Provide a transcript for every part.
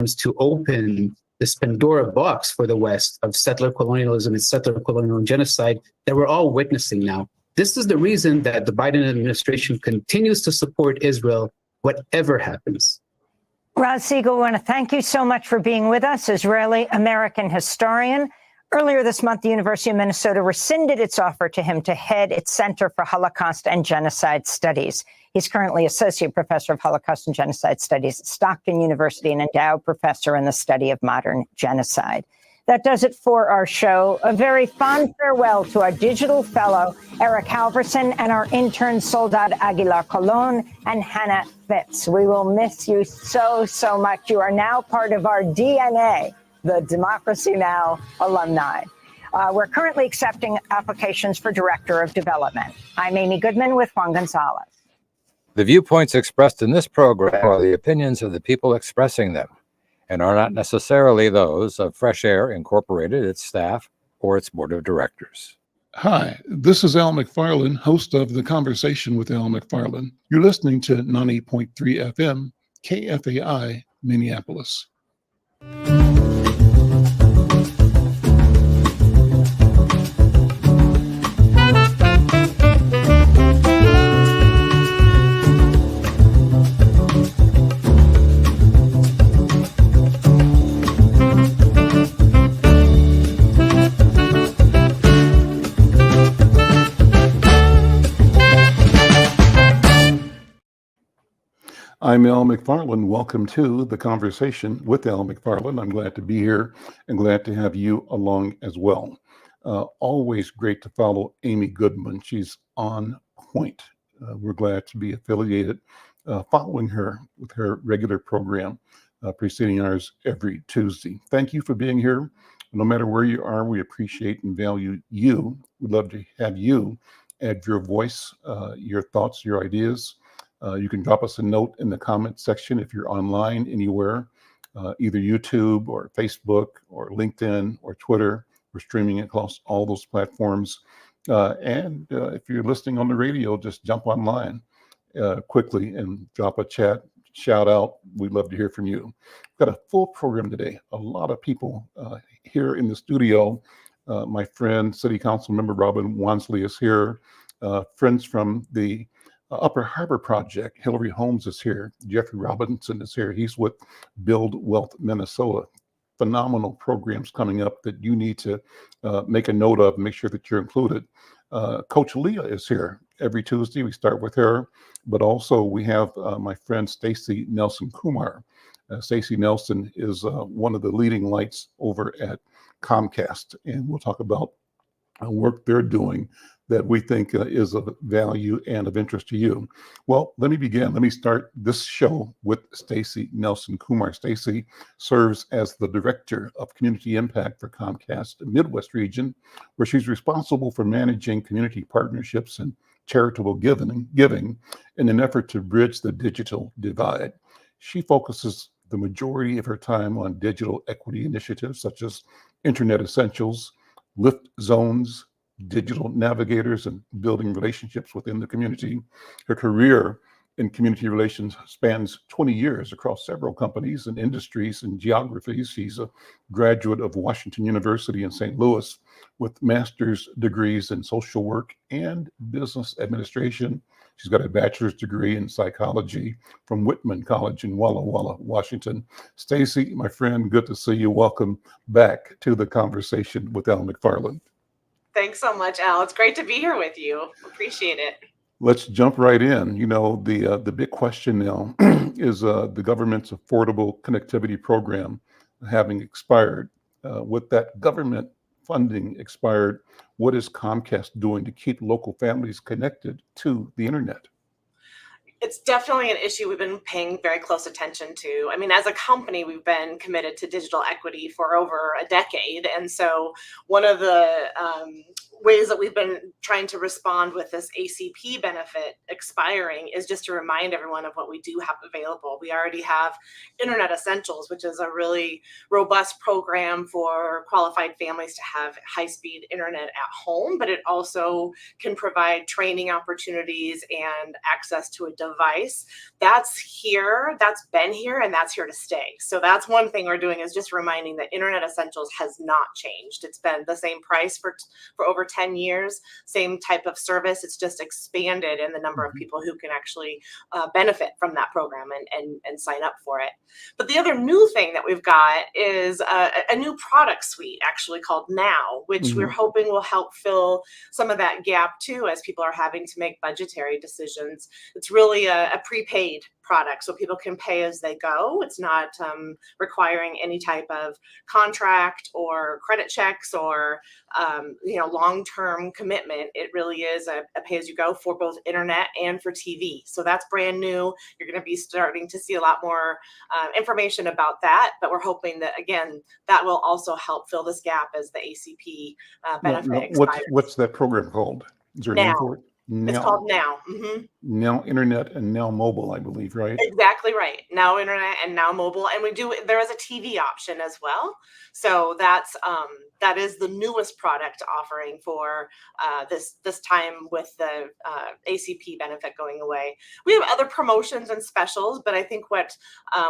to open this Pandora box for the West of settler colonialism and settler colonial genocide that we're all witnessing now. This is the reason that the Biden administration continues to support Israel, whatever happens. Raz Siegel, I want to thank you so much for being with us, Israeli-American historian. Earlier this month, the University of Minnesota rescinded its offer to him to head its Center for Holocaust and Genocide Studies. He's currently Associate Professor of Holocaust and Genocide Studies at Stockton University and endowed professor in the study of modern genocide. That does it for our show. A very fond farewell to our digital fellow, Eric Halverson, and our intern, Soledad Aguilar Colon and Hannah Fitz. We will miss you so, so much. You are now part of our DNA, the Democracy Now! Alumni. We're currently accepting applications for Director of Development. I'm Amy Goodman with Juan Gonzalez. The viewpoints expressed in this program are the opinions of the people expressing them and are not necessarily those of Fresh Air Incorporated, its staff, or its board of directors. Hi, this is Al McFarlane, host of the Conversation with Al McFarlane. You're listening to 90.3 FM, KFAI, Minneapolis. I'm Al McFarlane. Welcome to the Conversation with Al McFarlane. I'm glad to be here and glad to have you along as well. Always great to follow Amy Goodman. She's on point. We're glad to be affiliated, following her with her regular program, preceding ours every Tuesday. Thank you for being here. No matter where you are, we appreciate and value you. We'd love to have you add your voice, your thoughts, your ideas. You can drop us a note in the comment section if you're online anywhere, either YouTube or Facebook or LinkedIn or Twitter. We're streaming across all those platforms. And if you're listening on the radio, just jump online quickly and drop a chat, shout out. We'd love to hear from you. We've got a full program today. A lot of people here in the studio. My friend, City Council Member Robin Wonsley is here. Friends from the Upper Harbor Project. Hillary Holmes is here. Jeffrey Robinson is here. He's with Build Wealth Minnesota. Phenomenal programs coming up that you need to make a note of, make sure that you're included. Coach Leah is here every Tuesday. We start with her, but also we have my friend Stacey Nelson Kumar. Stacey Nelson is one of the leading lights over at Comcast, and we'll talk about work they're doing that we think is of value and of interest to you. Well, let me begin. Let me start this show with Stacey Nelson Kumar. Stacey serves as the Director of Community Impact for Comcast Midwest region, where she's responsible for managing community partnerships and charitable giving in an effort to bridge the digital divide. She focuses the majority of her time on digital equity initiatives such as Internet Essentials, Lift Zones, digital navigators, and building relationships within the community. Her career in community relations spans 20 years across several companies and industries and geographies. She's a graduate of Washington University in St. Louis with master's degrees in social work and business administration. She's got a bachelor's degree in psychology from Whitman College in Walla Walla, Washington. Stacey, my friend, good to see you. Welcome back to the Conversation with Al McFarlane. Thanks so much, Al. It's great to be here with you. Appreciate it. Let's jump right in. You know, the big question now is the government's Affordable Connectivity Program having expired. With that government funding expired, what is Comcast doing to keep local families connected to the internet? It's definitely an issue we've been paying very close attention to. I mean, as a company, we've been committed to digital equity for over a decade. And so one of the ways that we've been trying to respond with this ACP benefit expiring is just to remind everyone of what we do have available. We already have Internet Essentials, which is a really robust program for qualified families to have high-speed internet at home, but it also can provide training opportunities and access to a device. That's here, that's been here, and that's here to stay. So that's one thing we're doing, is just reminding that Internet Essentials has not changed. It's been the same price for over 10 years, same type of service. It's just expanded in the number of people who can actually benefit from that program and sign up for it. But the other new thing that we've got is a new product suite actually called Now, which we're hoping will help fill some of that gap too, as people are having to make budgetary decisions. It's really a prepaid product, so people can pay as they go. It's not requiring any type of contract or credit checks or long-term commitment. It really is a pay-as-you-go for both internet and for TV. So that's brand new. You're going to be starting to see a lot more information about that, but we're hoping that, again, that will also help fill this gap as the ACP benefit expires. What's that program called? Is there a name for it? Now. It's called Now. Now Internet and Now Mobile, I believe, right? Exactly right. Now Internet and Now Mobile, and there is a TV option as well. So that is the newest product offering for this time with the ACP benefit going away. We have other promotions and specials, but I think what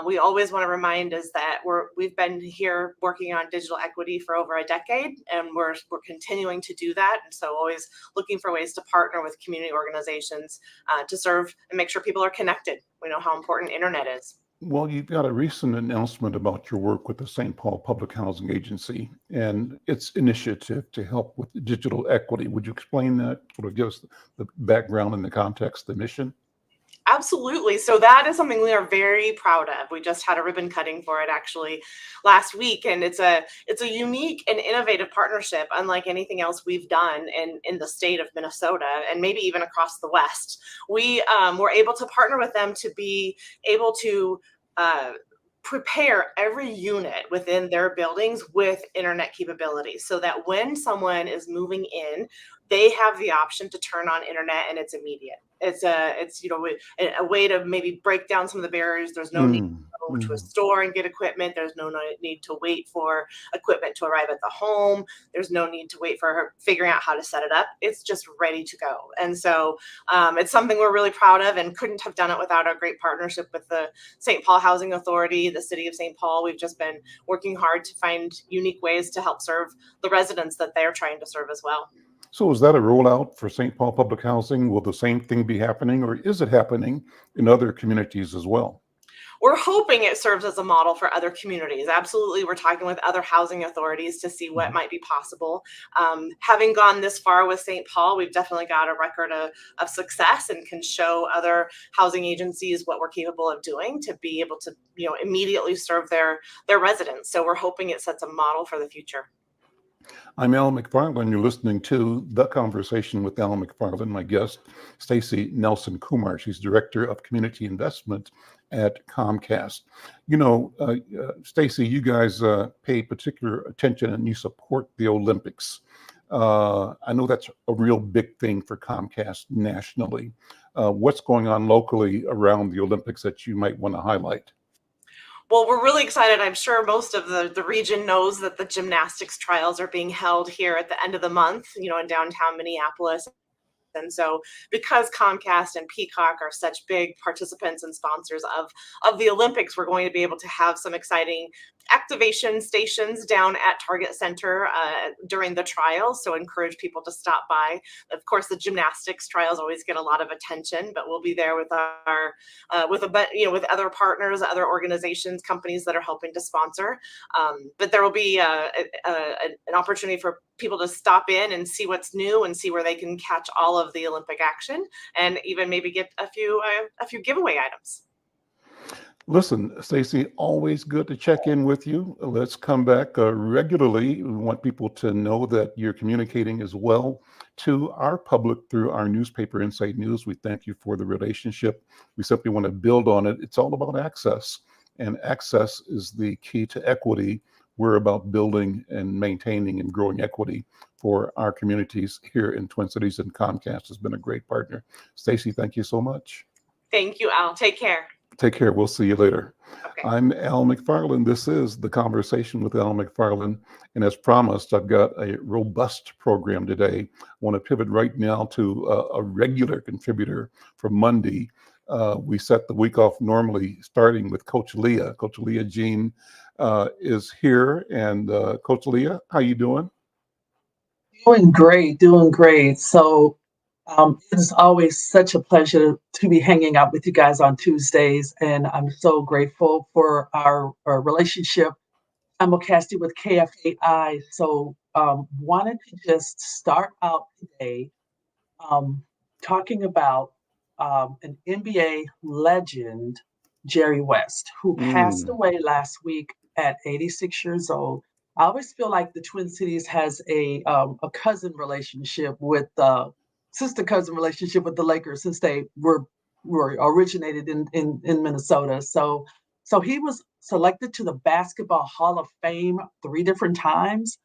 we always want to remind is that we've been here working on digital equity for over a decade, and we're continuing to do that. And so always looking for ways to partner with community organizations to serve and make sure people are connected. We know how important internet is. Well, you've got a recent announcement about your work with the St. Paul Public Housing Agency and its initiative to help with digital equity. Would you explain that? Sort of give us the background and the context, the mission? Absolutely. So that is something we are very proud of. We just had a ribbon cutting for it actually last week, and it's a unique and innovative partnership, unlike anything else we've done in the state of Minnesota and maybe even across the West. We were able to partner with them to be able to prepare every unit within their buildings with internet capabilities, so that when someone is moving in, they have the option to turn on internet and it's immediate. It's a way to maybe break down some of the barriers. There's no need to go to a store and get equipment. There's no need to wait for equipment to arrive at the home. There's no need to wait for her figuring out how to set it up. It's just ready to go. And so it's something we're really proud of, and couldn't have done it without our great partnership with the St. Paul Housing Authority, the city of St. Paul. We've just been working hard to find unique ways to help serve the residents that they're trying to serve as well. So is that a rollout for St. Paul Public Housing? Will the same thing be happening, or is it happening in other communities as well? We're hoping it serves as a model for other communities. Absolutely. We're talking with other housing authorities to see what might be possible. Having gone this far with St. Paul, we've definitely got a record of success and can show other housing agencies what we're capable of doing to be able to, immediately serve their residents. So we're hoping it sets a model for the future. I'm Al McFarlane. You're listening to The Conversation with Al McFarlane. My guest, Stacey Nelson Kumar. She's Director of Community Investment at Comcast. Stacey, you guys pay particular attention and you support the Olympics. I know that's a real big thing for Comcast nationally. What's going on locally around the Olympics that you might want to highlight? Well, we're really excited. I'm sure most of the region knows that the gymnastics trials are being held here at the end of the month, in downtown Minneapolis. And so because Comcast and Peacock are such big participants and sponsors of the Olympics, we're going to be able to have some exciting activation stations down at Target Center during the trials. So encourage people to stop by. Of course, the gymnastics trials always get a lot of attention, but we'll be there with with other partners, other organizations, companies that are helping to sponsor. But there will be an opportunity for people to stop in and see what's new and see where they can catch all of the Olympic action, and even maybe get a few giveaway items. Listen, Stacey, always good to check in with you. Let's come back regularly. We want people to know that you're communicating as well to our public through our newspaper, Inside News. We thank you for the relationship. We simply want to build on it. It's all about access, and access is the key to equity we're about building and maintaining and growing equity for our communities here in Twin Cities, and Comcast has been a great partner. Stacey, thank you so much. Thank you, Al. Take care. Take care. We'll see you later. Okay. I'm Al McFarlane. This is the Conversation with Al McFarlane. And as promised, I've got a robust program today. I want to pivot right now to a regular contributor for Monday. We set the week off normally starting with Coach Leah. Coach Leah Jean is here. And Coach Leah, how you doing? Doing great, doing great. So it's always such a pleasure to be hanging out with you guys on Tuesdays, and I'm so grateful for our relationship. I'm casting with KFAI, so wanted to just start out today talking about an NBA legend, Jerry West, who passed away last week at 86 years old. I always feel like the Twin Cities has a cousin relationship with sister cousin relationship with the Lakers, since they were originated in Minnesota. So he was selected to the Basketball Hall of Fame 3 different times,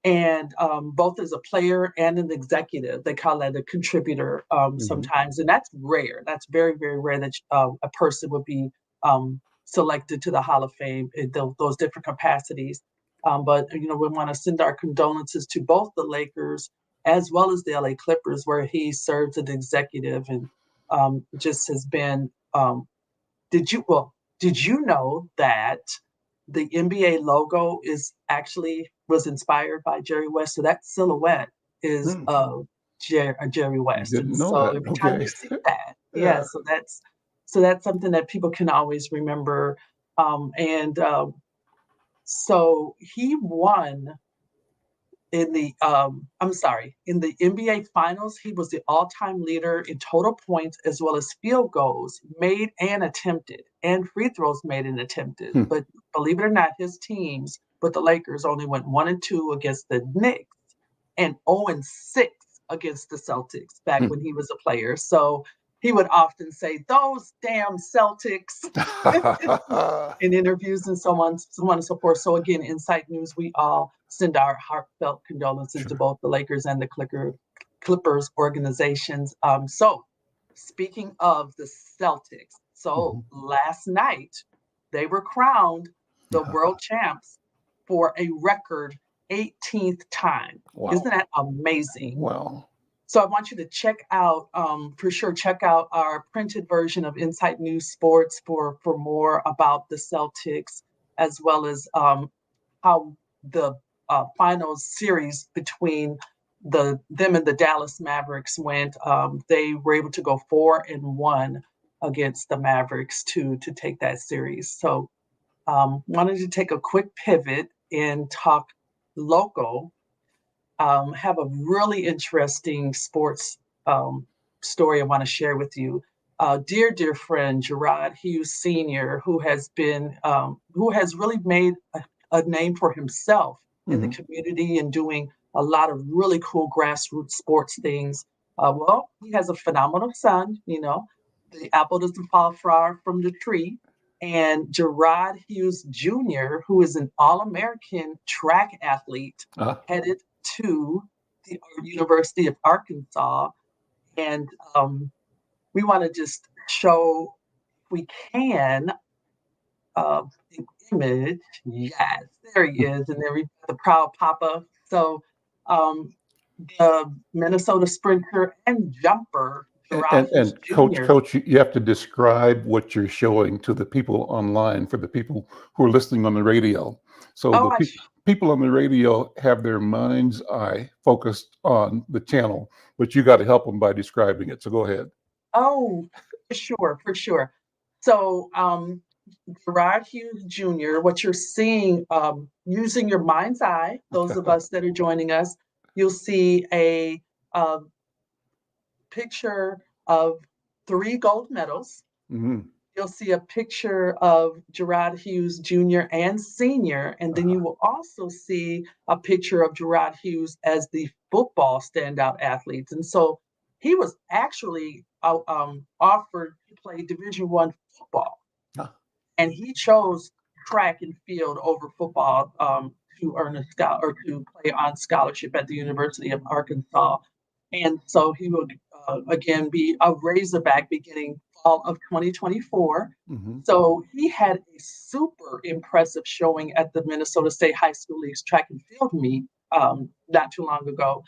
and both as a player and an executive. They call that a contributor sometimes, and that's rare. That's very, very rare that a person would be selected to the Hall of Fame in those different capacities. But we want to send our condolences to both the Lakers as well as the LA Clippers, where he serves as executive, and just has been. Did you know that the NBA logo was inspired by Jerry West? So that silhouette is Jerry West. Didn't know so that. every time Okay. you see that, Yeah. so that's something that people can always remember. So he won in the NBA Finals. He was the all-time leader in total points, as well as field goals made and attempted, and free throws made and attempted. But believe it or not, his teams with the Lakers only went 1-2 against the Knicks and 0-6 against the Celtics back when he was a player. So he would often say, "Those damn Celtics," in interviews and so on and so forth. So again, Insight News, we all send our heartfelt condolences to both the Lakers and the Clippers organizations. So speaking of the Celtics, last night they were crowned the world champs for a record 18th time. Wow. Isn't that amazing? Wow. So I want you to check out our printed version of Insight News Sports for more about the Celtics, as well as how the finals series between them and the Dallas Mavericks went. They were able to go 4-1 against the Mavericks to take that series. So wanted to take a quick pivot and talk local. Have a really interesting sports story I want to share with you. Dear friend Gerard Hughes Sr., who has really made a name for himself in the community and doing a lot of really cool grassroots sports things. He has a phenomenal son. The apple doesn't fall far from the tree. And Gerard Hughes Jr., who is an All-American track athlete, headed to the University of Arkansas. And we want to just show, if we can, the image. Yes, there he is. And there we got the proud papa. So the Minnesota sprinter and jumper, Gerard Hughes Jr. Coach, you have to describe what you're showing to the people online, for the people who are listening on the radio. So people on the radio have their mind's eye focused on the channel, but you got to help them by describing it. So go ahead. Oh, for sure. So Gerard Hughes Jr., what you're seeing, using your mind's eye, those of us that are joining us, you'll see a picture of 3 gold medals. You'll see a picture of Gerard Hughes Jr. and Sr., and then you will also see a picture of Gerard Hughes as the football standout athletes. And so he was actually offered to play Division I football, and he chose track and field over football to earn or to play on scholarship at the University of Arkansas. And so he would again be a Razorback beginning fall of 2024. Mm-hmm. So he had a super impressive showing at the Minnesota State High School League's track and field meet not too long ago.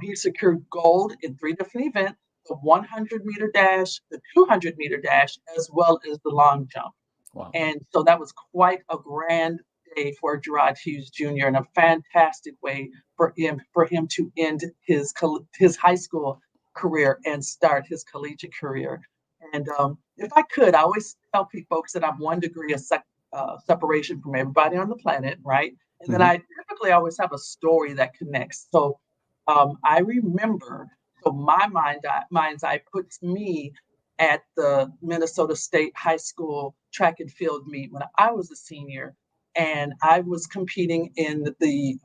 He secured gold in 3 different events: the 100-meter dash, the 200-meter dash, as well as the long jump. Wow. And so that was quite a grand day for Gerard Hughes Jr. and a fantastic way for him to end his high school career and start his collegiate career. And if I could, I always tell folks that I'm 1 degree of separation from everybody on the planet, right? And then I typically always have a story that connects. So I remember, so my mind's eye puts me at the Minnesota State High School track and field meet when I was a senior, and I was competing in the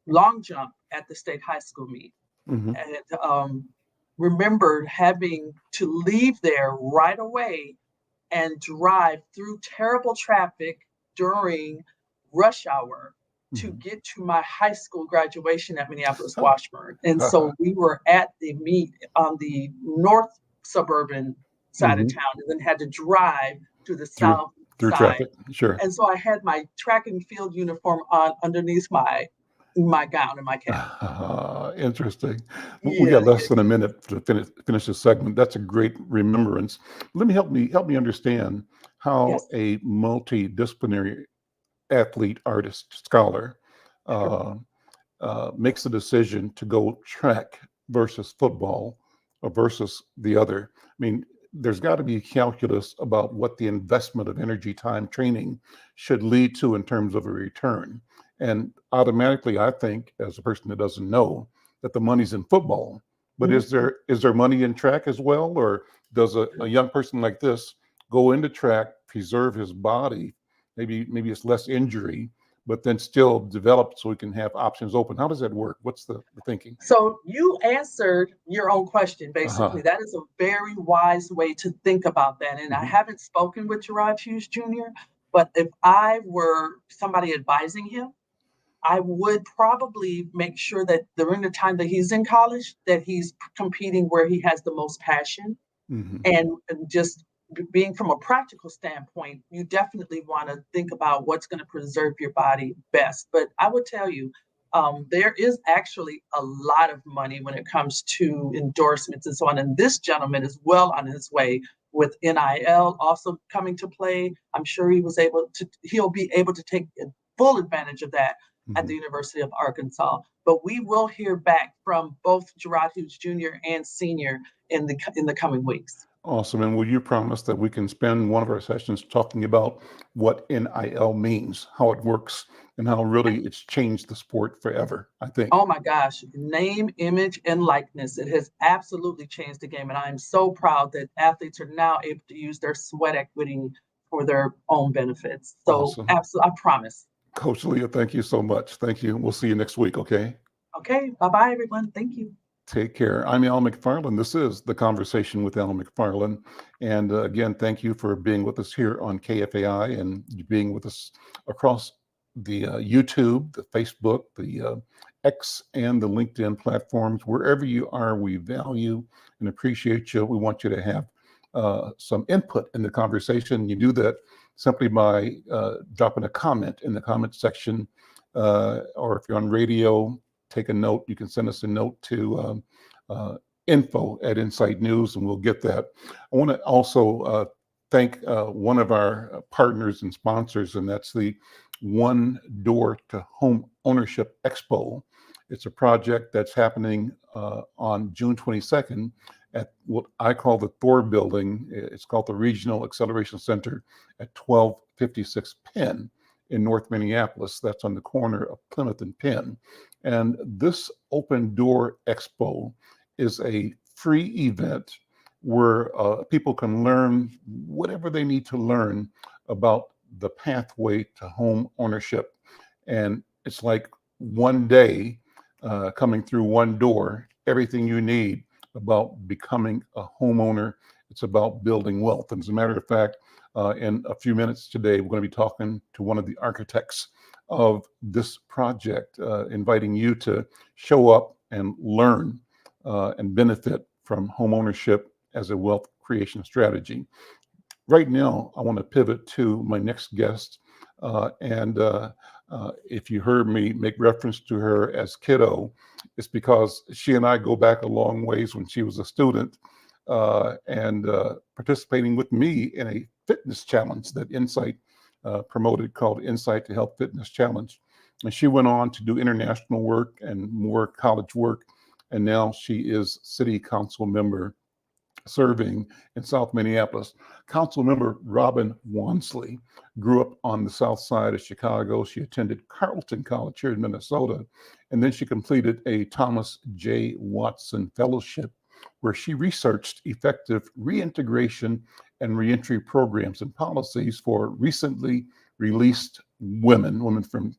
long jump at the state high school meet. Mm-hmm. And remember having to leave there right away and drive through terrible traffic during rush hour to get to my high school graduation at Minneapolis Washburn. And so we were at the meet on the north suburban side of town, and then had to drive to the south through side. traffic. Sure. And so I had my track and field uniform on underneath my gown and my cap. Interesting. Yeah. We got less than a minute to finish this segment. That's a great remembrance. Let me help me understand how a multidisciplinary athlete, artist, scholar makes the decision to go track versus football or versus the other. I mean, there's got to be calculus about what the investment of energy, time, training should lead to in terms of a return. And automatically, I think, as a person that doesn't know, that the money's in football. But is there money in track as well? Or does a young person like this go into track, preserve his body, maybe it's less injury, but then still develop so we can have options open? How does that work? What's the thinking? So you answered your own question, basically. That is a very wise way to think about that. And I haven't spoken with Gerard Hughes Jr., but if I were somebody advising him, I would probably make sure that during the time that he's in college, that he's competing where he has the most passion. And just being from a practical standpoint, you definitely want to think about what's going to preserve your body best. But I would tell you, there is actually a lot of money when it comes to endorsements and so on. And this gentleman is well on his way with NIL also coming to play. I'm sure he'll be able to take full advantage of that at the University of Arkansas. But we will hear back from both Gerard Hughes Jr. and Sr. in the coming weeks. Awesome. And will you promise that we can spend one of our sessions talking about what NIL means, how it works, and how really it's changed the sport forever, I think. Oh my gosh, name, image, and likeness. It has absolutely changed the game. And I'm so proud that athletes are now able to use their sweat equity for their own benefits. So Awesome. Absolutely, I promise. Coach Leah, thank you so much. Thank you. We'll see you next week, okay? Okay, bye-bye, everyone. Thank you. Take care. I'm Al McFarlane. This is the Conversation with Al McFarlane. And again, thank you for being with us here on KFAI and being with us across the YouTube, the Facebook, the X, and the LinkedIn platforms. Wherever you are, we value and appreciate you. We want you to have some input in the conversation. You do that simply by dropping a comment in the comment section, or if you're on radio, take a note. You can send us a note to info@Insight News, and we'll get that. I want to also thank one of our partners and sponsors, and that's the One Door to Home Ownership Expo. It's a project that's happening on June 22nd at what I call the Thor Building. It's called the Regional Acceleration Center at 1256 Penn in North Minneapolis. That's on the corner of Plymouth and Penn. And this Open Door Expo is a free event where people can learn whatever they need to learn about the pathway to home ownership. And it's like one day coming through one door, everything you need about becoming a homeowner. It's about building wealth. And as a matter of fact, In a few minutes today, we're going to be talking to one of the architects of this project, inviting you to show up and learn and benefit from homeownership as a wealth creation strategy. Right now, I want to pivot to my next guest. If you heard me make reference to her as kiddo, it's because she and I go back a long ways when she was a student and participating with me in a fitness challenge that Insight promoted called Insight to Health Fitness Challenge. And she went on to do international work and more college work. And now she is city council member serving in South Minneapolis. Council Member Robin Wonsley grew up on the south side of Chicago. She attended Carleton College here in Minnesota, and then she completed a Thomas J. Watson Fellowship, where she researched effective reintegration and reentry programs and policies for recently released women from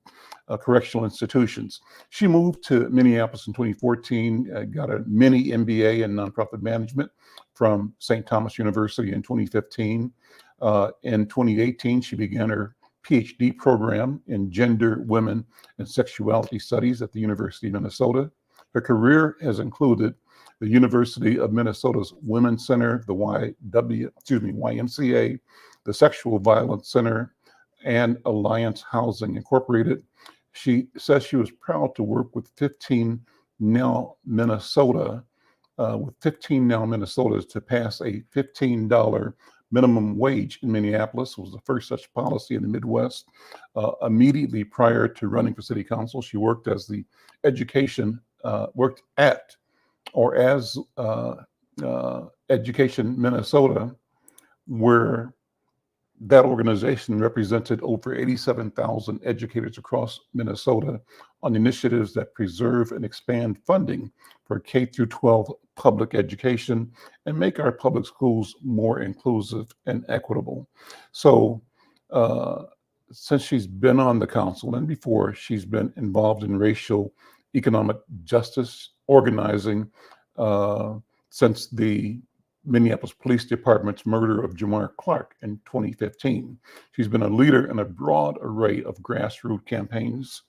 correctional institutions. She moved to Minneapolis in 2014, got a mini MBA in nonprofit management from St. Thomas University in 2015. In 2018, she began her PhD program in gender, women, and sexuality studies at the University of Minnesota. Her career has included the University of Minnesota's Women's Center, the YMCA, the Sexual Violence Center, and Alliance Housing Incorporated. She says she was proud to work with 15 Now Minnesotas to pass a $15 minimum wage in Minneapolis. It was the first such policy in the Midwest. Immediately prior to running for city council, she worked as the Education Minnesota, where that organization represented over 87,000 educators across Minnesota on initiatives that preserve and expand funding for K through 12 public education and make our public schools more inclusive and equitable. So since she's been on the council and before, she's been involved in racial economic justice organizing since the Minneapolis Police Department's murder of Jamar Clark in 2015. She's been a leader in a broad array of grassroots campaigns,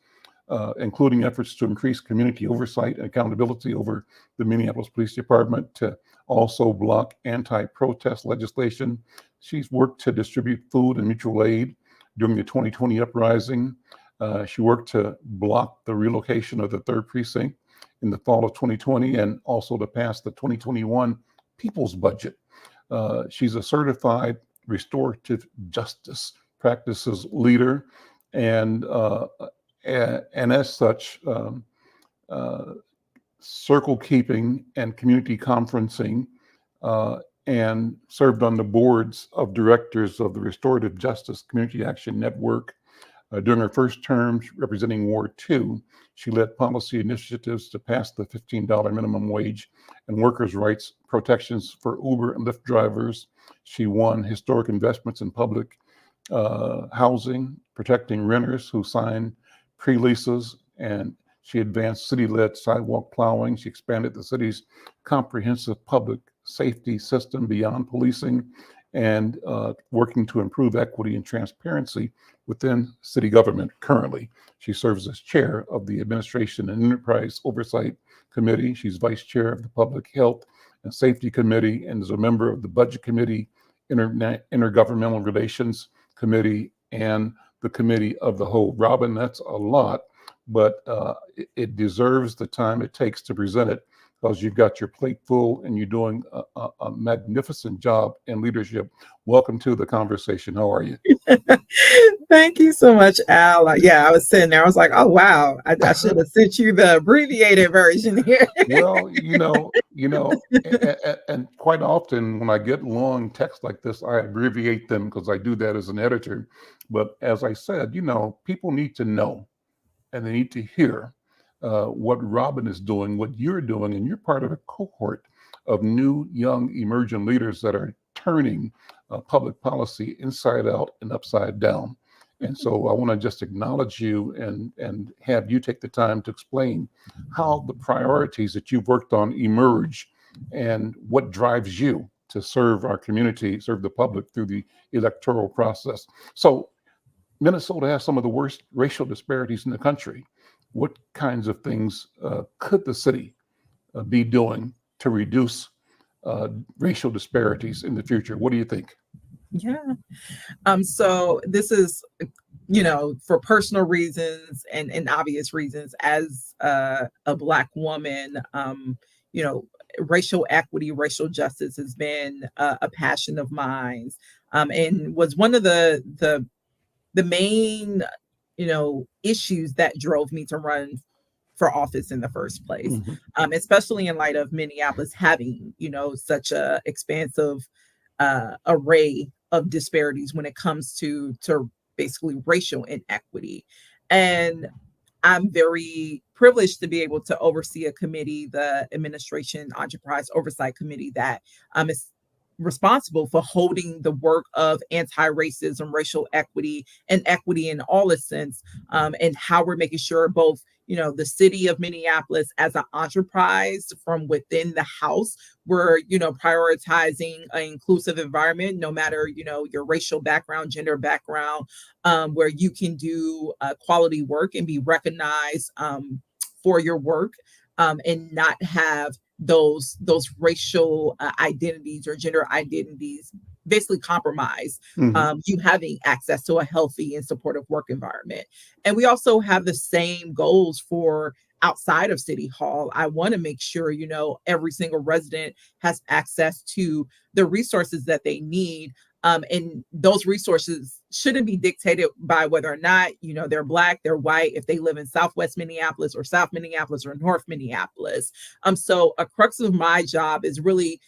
including efforts to increase community oversight and accountability over the Minneapolis Police Department, to also block anti-protest legislation. She's worked to distribute food and mutual aid during the 2020 uprising. She worked to block the relocation of the 3rd Precinct in the fall of 2020 and also to pass the 2021 People's Budget. She's a certified restorative justice practices leader, and as such, circle keeping and community conferencing, and served on the boards of directors of the Restorative Justice Community Action Network. During her first term representing Ward 2, she led policy initiatives to pass the $15 minimum wage and workers' rights protections for Uber and Lyft drivers. She won historic investments in public housing, protecting renters who signed pre-leases, and she advanced city-led sidewalk plowing. She expanded the city's comprehensive public safety system beyond policing, and working to improve equity and transparency within city government. Currently, she serves as chair of the Administration and Enterprise Oversight Committee. She's vice chair of the Public Health and Safety Committee and is a member of the Budget Committee, Intergovernmental Relations Committee, and the Committee of the Whole. Robin, that's a lot, but it deserves the time it takes to present it, because you've got your plate full and you're doing a magnificent job in leadership. Welcome to the conversation. How are you? Thank you so much, Al. Yeah, I was sitting there. I was like, oh, wow. I should have sent you the abbreviated version here. Well, and quite often when I get long texts like this, I abbreviate them because I do that as an editor. But as I said, people need to know and they need to hear what Robin is doing, what you're doing, and you're part of a cohort of new, young, emerging leaders that are turning public policy inside out and upside down. And so I want to just acknowledge you and have you take the time to explain how the priorities that you've worked on emerge and what drives you to serve our community, serve the public through the electoral process. So Minnesota has some of the worst racial disparities in the country. What kinds of things could the city be doing to reduce racial disparities in the future? What do you think? Yeah. So this is, for personal reasons and obvious reasons, as a Black woman, racial equity, racial justice has been a passion of mine, and was one of the main, issues that drove me to run for office in the first place, especially in light of Minneapolis having, such a expansive array of disparities when it comes to basically racial inequity. And I'm very privileged to be able to oversee a committee, the Administration Enterprise Oversight Committee, that is responsible for holding the work of anti-racism, racial equity, and equity in all its sense, and how we're making sure both the city of Minneapolis as an enterprise from within the house, we're, prioritizing an inclusive environment, no matter, your racial background, gender background, where you can do quality work and be recognized for your work, and not have those racial identities or gender identities basically compromise you having access to a healthy and supportive work environment. And we also have the same goals for outside of City Hall. I want to make sure, every single resident has access to the resources that they need. And those resources shouldn't be dictated by whether or not, they're Black, they're white, if they live in Southwest Minneapolis or South Minneapolis or North Minneapolis. So a crux of my job is really,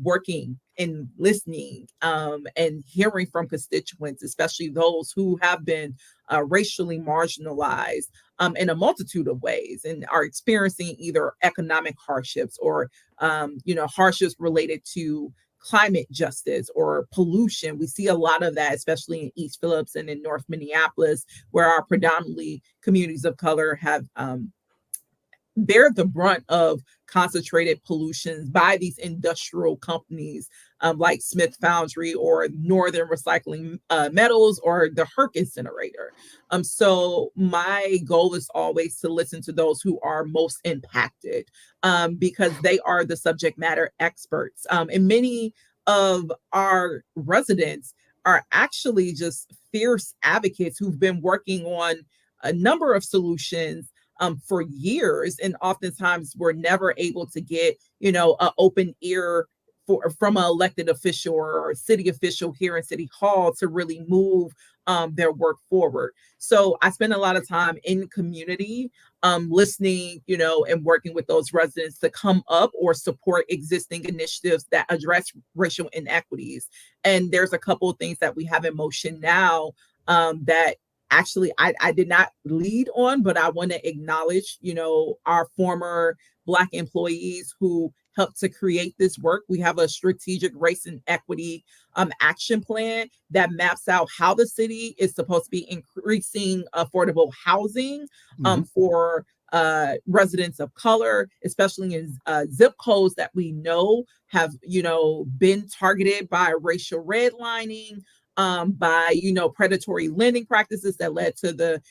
working and listening and hearing from constituents, especially those who have been racially marginalized in a multitude of ways and are experiencing either economic hardships or, hardships related to climate justice or pollution. We see a lot of that, especially in East Phillips and in North Minneapolis, where our predominantly communities of color have bear the brunt of concentrated pollutions by these industrial companies like Smith Foundry or Northern Recycling Metals or the Herc incinerator. So my goal is always to listen to those who are most impacted because they are the subject matter experts. And many of our residents are actually just fierce advocates who've been working on a number of solutions for years, and oftentimes we're never able to get, an open ear from an elected official or a city official here in City Hall to really move their work forward. So I spend a lot of time in community, listening, and working with those residents to come up or support existing initiatives that address racial inequities. And there's a couple of things that we have in motion now that actually I did not lead on, but I want to acknowledge, our former Black employees who helped to create this work. We have a strategic race and equity action plan that maps out how the city is supposed to be increasing affordable housing for residents of color, especially in zip codes that we know have, been targeted by racial redlining, by, predatory lending practices that led to the,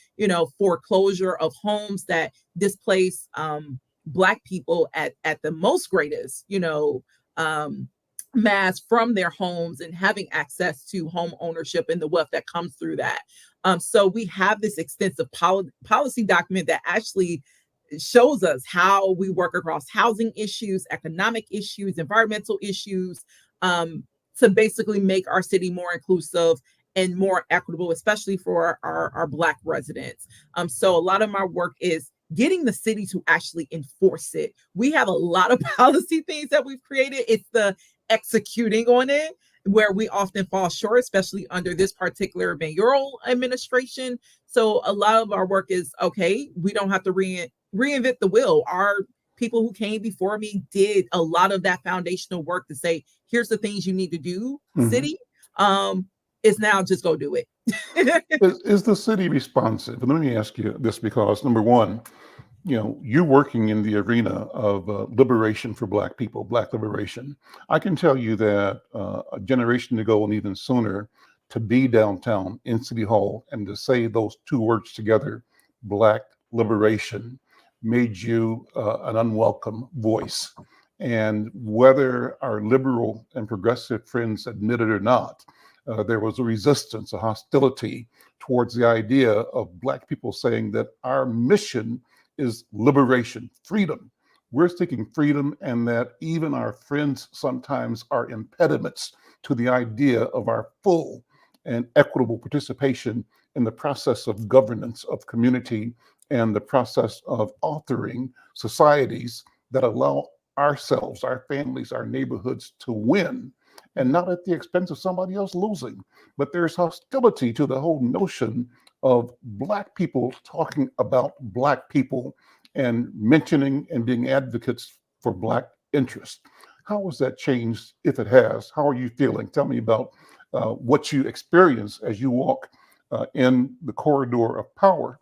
foreclosure of homes that displace Black people at the most greatest, mass from their homes and having access to home ownership and the wealth that comes through that. So we have this extensive policy document that actually shows us how we work across housing issues, economic issues, environmental issues, to basically make our city more inclusive and more equitable, especially for our Black residents. So a lot of my work is getting the city to actually enforce it. We have a lot of policy things that we've created. It's the executing on it where we often fall short, especially under this particular mayoral administration. So a lot of our work is, okay, we don't have to reinvent the wheel. Our people who came before me did a lot of that foundational work to say, here's the things you need to do, city. It's now just go do it. Is the city responsive? And let me ask you this, because number one, you're working in the arena of liberation for Black people, Black liberation. I can tell you that a generation ago and even sooner, to be downtown in City Hall and to say those two words together, Black liberation, made you an unwelcome voice. And whether our liberal and progressive friends admit it or not, there was a resistance, a hostility towards the idea of Black people saying that our mission is liberation, freedom. We're seeking freedom, and that even our friends sometimes are impediments to the idea of our full and equitable participation in the process of governance of community and the process of authoring societies that allow ourselves, our families, our neighborhoods to win, and not at the expense of somebody else losing. But there's hostility to the whole notion of Black people talking about Black people and mentioning and being advocates for Black interests. How has that changed, if it has? How are you feeling? Tell me about what you experience as you walk in the corridor of power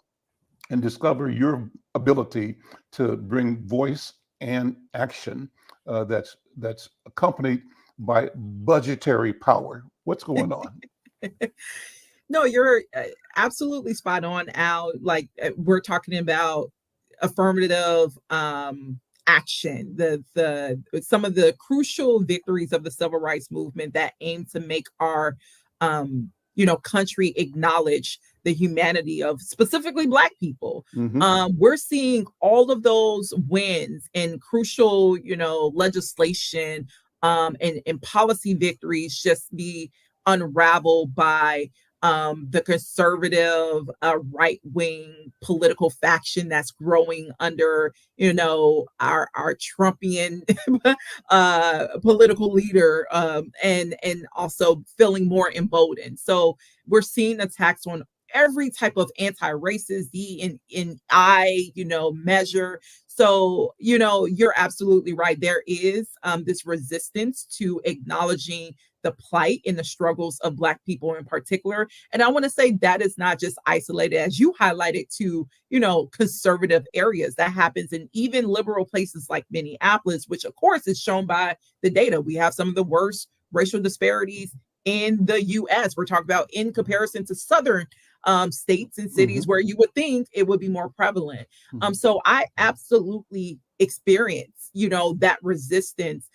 and discover your ability to bring voice and action that's accompanied by budgetary power. What's going on? No, you're absolutely spot on, Al. Like we're talking about affirmative action, the some of the crucial victories of the civil rights movement that aim to make our country acknowledge the humanity of specifically Black people. We're seeing all of those wins and crucial, legislation and policy victories just be unraveled by the conservative right-wing political faction that's growing under, our Trumpian political leader, and also feeling more emboldened. So we're seeing attacks on every type of anti-racist in I, measure. So, you're absolutely right. There is this resistance to acknowledging the plight and the struggles of Black people in particular. And I want to say that is not just isolated, as you highlighted, to, conservative areas. That happens in even liberal places like Minneapolis, which of course is shown by the data. We have some of the worst racial disparities in the US. We're talking about in comparison to Southern states and cities where you would think it would be more prevalent. So I absolutely experience, that resistance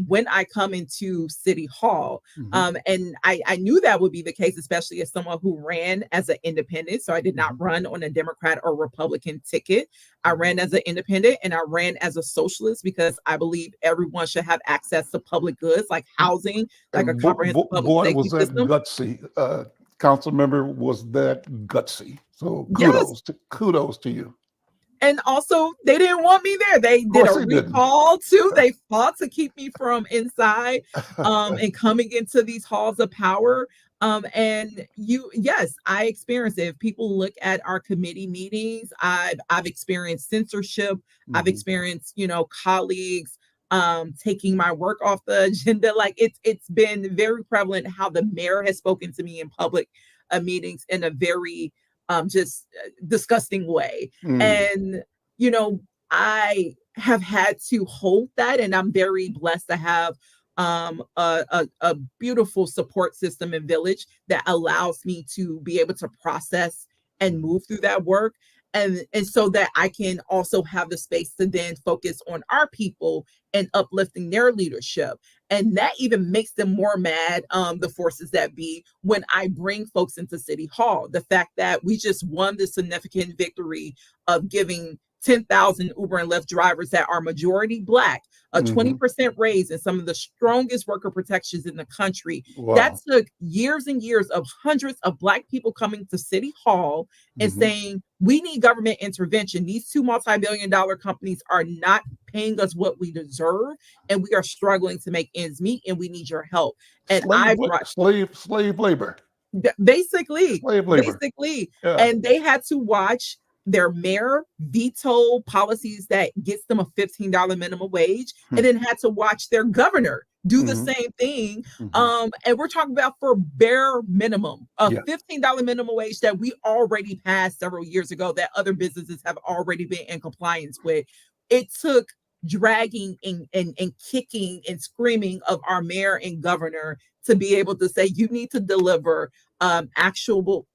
when I come into City Hall. And I knew that would be the case, especially as someone who ran as an independent. So I did not run on a Democrat or Republican ticket. I ran as an independent, and I ran as a socialist because I believe everyone should have access to public goods like housing, like a comprehensive public safety was that system. Gutsy. Council member, was that gutsy. So kudos to you. And also, they didn't want me there. They did a recall too. They fought to keep me from inside and coming into these halls of power. And yes, I experienced it. If people look at our committee meetings, I've experienced censorship. I've experienced, colleagues taking my work off the agenda. Like it's been very prevalent how the mayor has spoken to me in public meetings in a very just disgusting way. And, I have had to hold that, and I'm very blessed to have a beautiful support system and village that allows me to be able to process and move through that work. And so that I can also have the space to then focus on our people and uplifting their leadership. And that even makes them more mad, the forces that be, when I bring folks into City Hall. The fact that we just won the significant victory of giving 10,000 Uber and Lyft drivers that are majority Black, a 20% raise in some of the strongest worker protections in the country. Wow. That took years and years of hundreds of Black people coming to City Hall and saying, we need government intervention. These two multi-billion-dollar companies are not paying us what we deserve, and we are struggling to make ends meet, and we need your help. And slave labor. Basically, slave labor. Yeah. And they had to watch their mayor veto policies that gets them a $15 minimum wage, and then had to watch their governor do the Mhm. same thing. Mhm. And we're talking about for bare minimum, a Yeah. $15 minimum wage that we already passed several years ago that other businesses have already been in compliance with. It took dragging and kicking and screaming of our mayor and governor to be able to say you need to deliver actual,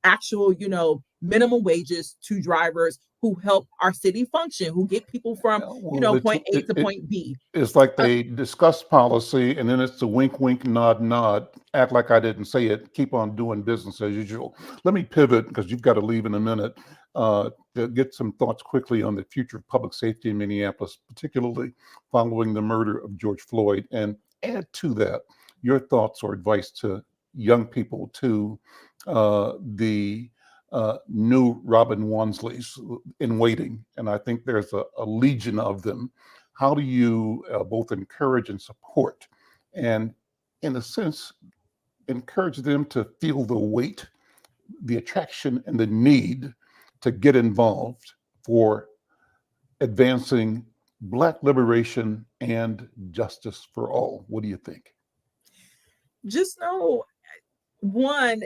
minimum wages to drivers who help our city function, who get people from, Well, point A to point B. it's like Uh, they discuss policy and then it's a wink, wink, nod, nod. Act like I didn't say it. Keep on doing business as usual. Let me pivot because you've got to leave in a minute to get some thoughts quickly on the future of public safety in Minneapolis, particularly following the murder of George Floyd. And add to that your thoughts or advice to young people, to the new Robin Wonsleys in waiting. And I think there's a legion of them. How do you both encourage and support, and in a sense, encourage them to feel the weight, the attraction, and the need to get involved for advancing Black liberation and justice for all? What do you think? just know, one,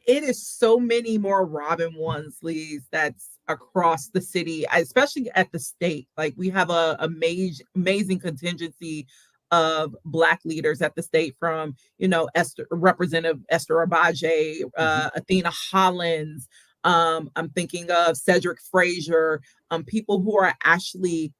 it is so many more Robin Wonsleys that's across the city, especially at the state. Like we have a amazing contingency of Black leaders at the state, from Representative Esther Abaje, Mhm. Athena Hollins. I'm thinking of Cedric Frazier, people who are actually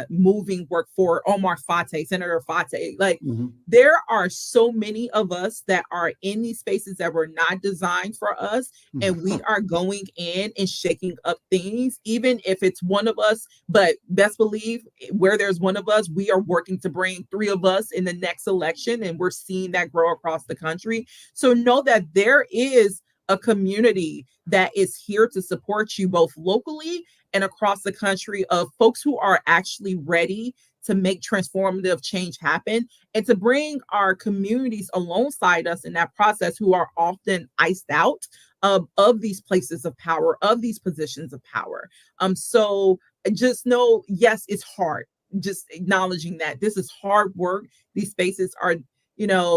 moving work for Omar Fate, Senator Fate. Like Mhm. there are so many of us that are in these spaces that were not designed for us, and we are going in and shaking up things, even if it's one of us. But best believe, where there's one of us, we are working to bring three of us in the next election, and we're seeing that grow across the country. So know that there is a community that is here to support you both locally and across the country, of folks who are actually ready to make transformative change happen and to bring our communities alongside us in that process, who are often iced out of these places of power, of these positions of power. So just know, yes, it's hard. Just acknowledging that this is hard work. These spaces are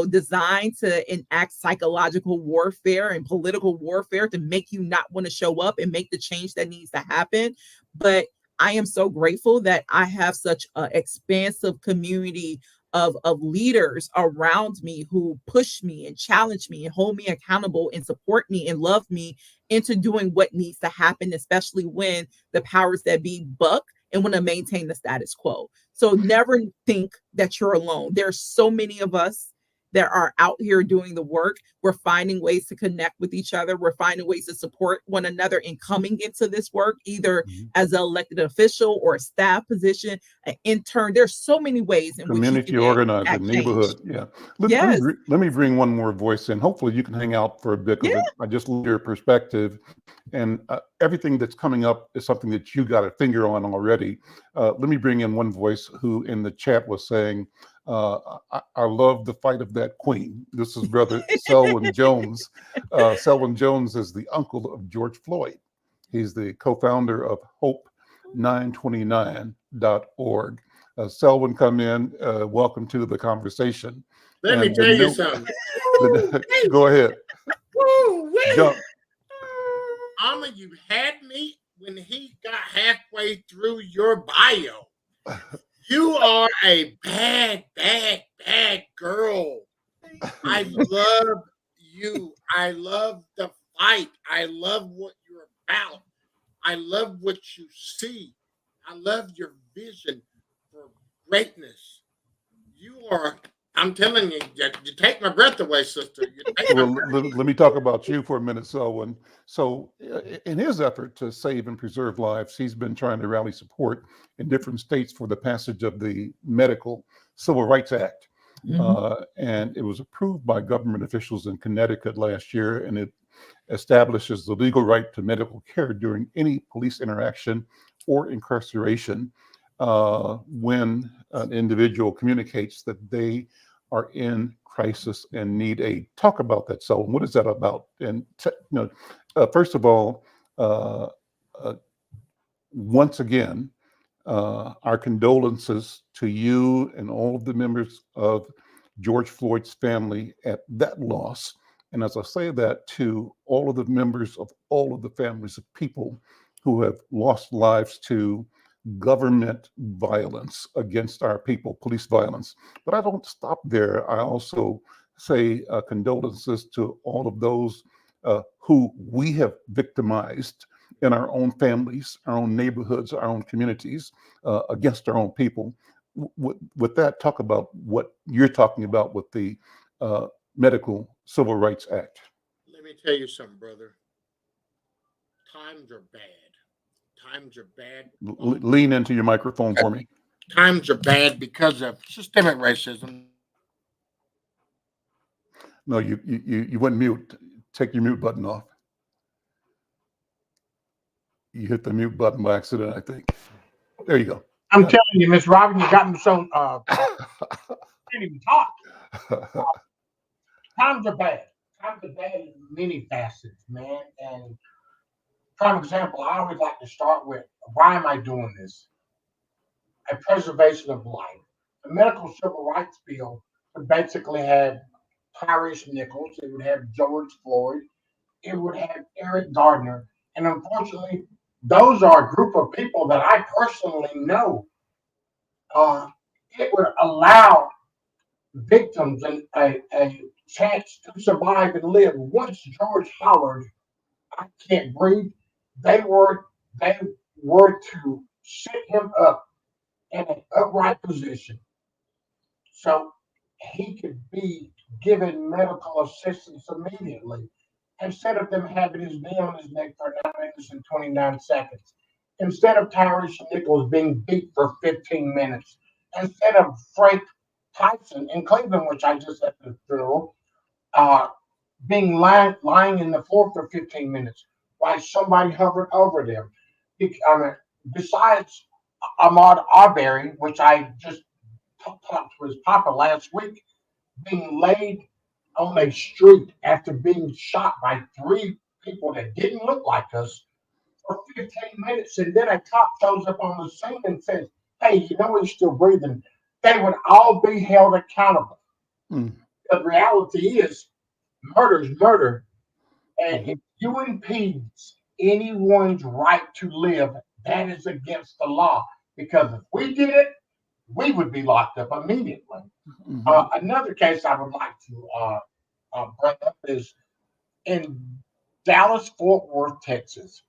designed to enact psychological warfare and political warfare to make you not want to show up and make the change that needs to happen. But I am so grateful that I have such an expansive community of leaders around me who push me and challenge me and hold me accountable and support me and love me into doing what needs to happen, especially when the powers that be buck and want to maintain the status quo. So never think that you're alone. There's so many of us that are out here doing the work. We're finding ways to connect with each other. We're finding ways to support one another in coming into this work, either as an elected official or a staff position, an intern. There's so many ways in which you Community can organizing, impact change. neighborhood. Yeah. Yes. Let me bring one more voice in. Hopefully you can hang out for a bit Yeah. because I just love your perspective, and everything that's coming up is something that you got a finger on already. Let me bring in one voice who in the chat was saying, I love the fight of that queen. This is Brother Selwyn Jones. Selwyn Jones is the uncle of George Floyd. He's the co-founder of Hope929.org. Selwyn, come in. Welcome to the conversation. Let me tell you something. Go ahead. Jump. Alma, you had me when he got halfway through your bio. You are a bad, bad, bad girl. I love you. I love the fight. I love what you're about. I love what you see. I love your vision for greatness. You are, I'm telling you, you take my breath away, sister. You take Well, my breath. let me talk about you for a minute, Selwyn. So, in his effort to save and preserve lives, he's been trying to rally support in different states for the passage of the Medical Civil Rights Act. And it was approved by government officials in Connecticut last year, and it establishes the legal right to medical care during any police interaction or incarceration when an individual communicates that they are in crisis and need aid. Talk about that, Selwyn. What is that about? And first of all, once again, our condolences to you and all of the members of George Floyd's family at that loss. And as I say that, to all of the members of all of the families of people who have lost lives to government violence against our people, police violence. But I don't stop there. I also say condolences to all of those who we have victimized in our own families, our own neighborhoods, our own communities, against our own people. With that, talk about what you're talking about with the Medical Civil Rights Act. Let me tell you something, brother. Times are bad. Times are bad. Lean into your microphone for me. Times are bad because of systemic racism. No, you went mute. Take your mute button off. You hit the mute button by accident, I think. There you go. I'm telling you, Miss Robin, you got me so can't even talk. Times are bad. Times are bad in many facets, man. And prime example, I always like to start with, why am I doing this? A preservation of life. The Medical Civil Rights Bill would basically have Tyrese Nichols, it would have George Floyd, it would have Eric Gardner, and unfortunately, those are a group of people that I personally know. It would allow victims a chance to survive and live. Once George hollered, "I can't breathe," they were to sit him up in an upright position so he could be given medical assistance immediately, instead of them having his knee on his neck for 9 minutes and 29 seconds, instead of Tyrese Nichols being beat for 15 minutes, instead of Frank Tyson in Cleveland, which I just at the funeral, being lying in the floor for 15 minutes while somebody hovered over them. Besides Ahmaud Arbery, which I just talked to his papa last week, being laid on a street after being shot by 3 people that didn't look like us for 15 minutes, and then a cop shows up on the scene and says, "Hey, you know he's still breathing," they would all be held accountable. The reality is, murder is murder, and if you impede anyone's right to live, that is against the law. Because if we did it, we would be locked up immediately. Another case I would like to bring up is in Dallas-Fort Worth, Texas,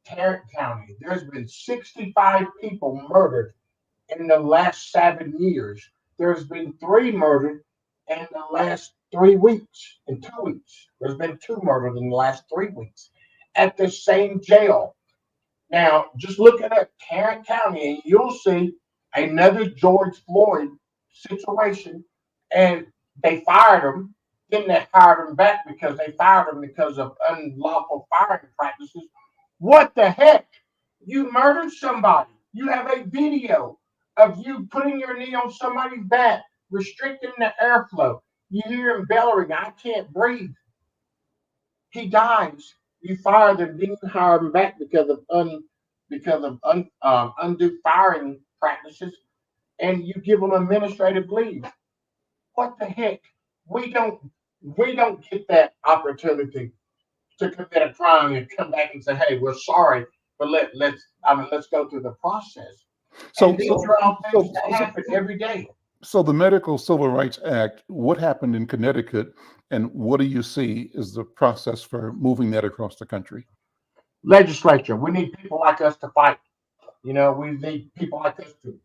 Tarrant County. There's been 65 people murdered in the last 7 years. There's been 3 murdered in the last 3 weeks. In 2 weeks, there's been 2 murdered in the last 3 weeks at the same jail. Now, just look at Tarrant County, and you'll see another George Floyd situation, and they fired him. Then they hired him back because they fired him because of unlawful firing practices. What the heck? You murdered somebody. You have a video of you putting your knee on somebody's back, restricting the airflow. You hear him bellowing, "I can't breathe." He dies. You fire them, then you hire him back because of undue firing practices, and you give them administrative leave. What the heck? We don't get that opportunity to commit a crime and come back and say, "Hey, we're sorry, but let's go through the process." So these are all things that happen every day. So the Medical Civil Rights Act, what happened in Connecticut, and what do you see is the process for moving that across the country? Legislature. We need people like us to fight. We need people like us to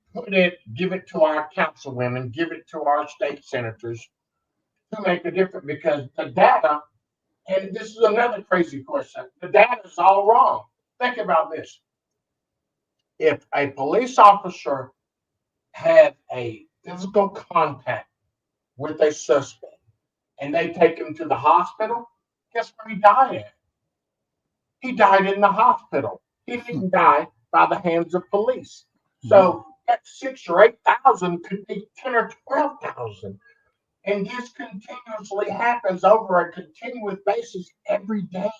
give it to our councilwomen, give it to our state senators to make a difference, because the data, and this is another crazy question, the data is all wrong. Think about this. If a police officer had a physical contact with a suspect and they take him to the hospital, guess where he died at? He died in the hospital. He didn't die by the hands of police. So that 6,000 or 8,000 could be 10 or 12,000. And this continuously happens over a continuous basis every day.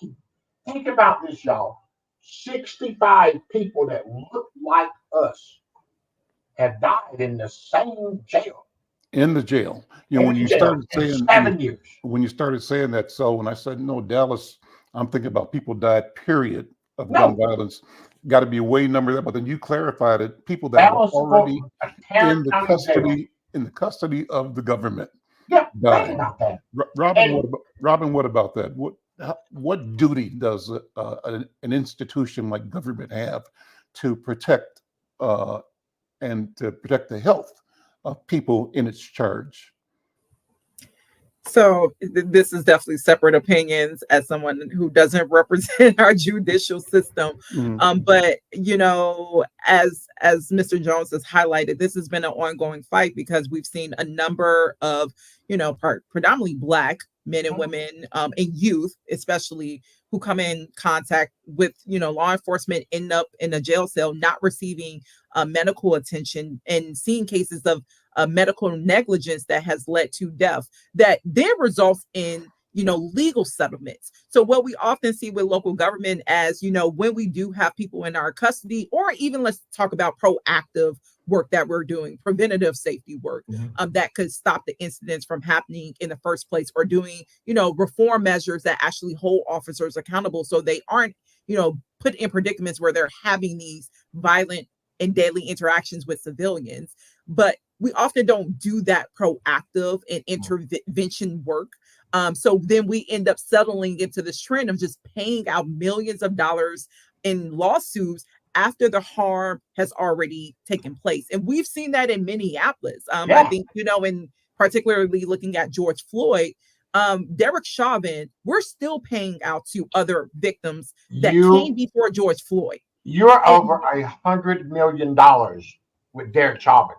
Think about this, y'all. 65 people that look like us have died in the same jail. in the jail. You know, In when the you jail started in saying 7 years. when you started saying that, so when I said no, Dallas, I'm thinking about people died, period, of No. gun violence. Got to be way number that, but then you clarified it. People that were Dallas already a Tarrant in the County jail. custody of the government. Yeah, think Died. about that. Robin, And- what about that? What duty does an institution like government have to protect and to protect the health of people in its charge? So this is definitely separate opinions as someone who doesn't represent our judicial system. But as Mr. Jones has highlighted, this has been an ongoing fight because we've seen a number of predominantly Black men and women and youth, especially, who come in contact with law enforcement, end up in a jail cell, not receiving medical attention, and seeing cases of medical negligence that has led to death that then results in legal settlements. So what we often see with local government, as when we do have people in our custody, or even let's talk about proactive work that we're doing, preventative safety work, that could stop the incidents from happening in the first place, or doing reform measures that actually hold officers accountable so they aren't put in predicaments where they're having these violent and deadly interactions with civilians. But we often don't do that proactive and intervention work. So then we end up settling into this trend of just paying out millions of dollars in lawsuits after the harm has already taken place. And we've seen that in Minneapolis. I think, in particularly looking at George Floyd, Derek Chauvin, we're still paying out to other victims that came before George Floyd. You're over $100 million with Derek Chauvin.